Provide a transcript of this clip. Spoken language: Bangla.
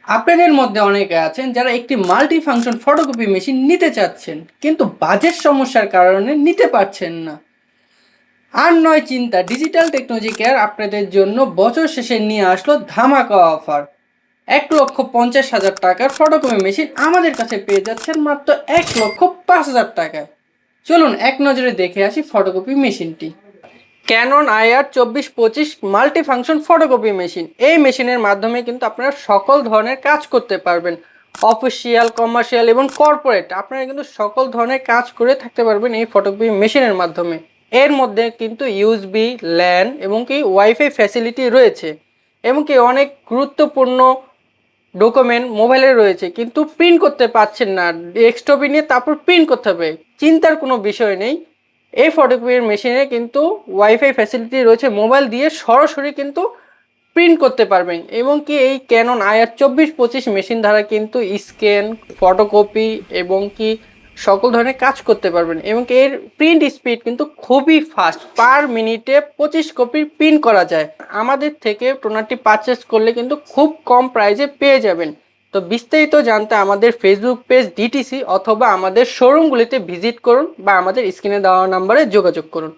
আপনাদের মধ্যে অনেকে আছেন যারা একটি মাল্টি ফাংশন ফটোকপি মেশিন নিতে চাচ্ছেন, কিন্তু বাজেট সমস্যার কারণে নিতে পারছেন না। আর নয় চিন্তা, ডিজিটাল টেকনোলজি কেয়ার আপনাদের জন্য বছর শেষে নিয়ে আসলো ধামাকা অফার। 1,50,000 টাকার ফটোকপি মেশিন আমাদের কাছে পেয়ে যাচ্ছেন মাত্র 1,05,000 টাকায়। চলুন এক নজরে দেখে আসি ফটোকপি মেশিনটি। Canon IR 2425 multi function photocopy machine. এই মেশিনের মাধ্যমে কিন্তু আপনারা সকল ধরনের কাজ করতে পারবেন। অফিসিয়াল, কমার্শিয়াল এবং কর্পোরেট আপনারা কিন্তু সকল ধরনের কাজ করে থাকতে পারবেন এই ফটোকপি মেশিনের মাধ্যমে। এর মধ্যে কিন্তু ইউএসবি, ল্যান এবং কি ওয়াইফাই ফ্যাসিলিটি রয়েছে, এবং কি অনেক গুরুত্বপূর্ণ ডকুমেন্ট মোবাইলে রয়েছে, কিন্তু প্রিন্ট করতে পারছেন না। ডেস্কটপে নিয়ে তারপর প্রিন্ট করতে হবে, চিন্তার কোনো বিষয় নেই। এই ফটোকপির মেশিনে কিন্তু ওয়াইফাই ফ্যাসিলিটি রয়েছে, মোবাইল দিয়ে সরাসরি কিন্তু প্রিন্ট করতে পারবেন। এবং কি এই ক্যানন IR 2425 মেশিন দ্বারা কিন্তু স্ক্যান, ফটোকপি এবং কি সকল ধরনের কাজ করতে পারবেন। এবং কি এর প্রিন্ট স্পিড কিন্তু খুবই ফাস্ট, পার মিনিটে 25 কপি প্রিন্ট করা যায়। আমাদের থেকে টোনারটি পারচেস করলে কিন্তু খুব কম প্রাইসে পেয়ে যাবেন। তো বিস্তারিত জানতে আমাদের ফেসবুক পেজ ডিটিসি অথবা আমাদের শোরুমগুলিতে ভিজিট করুন বা আমাদের স্ক্রিনে দেওয়া নাম্বারে যোগাযোগ করুন।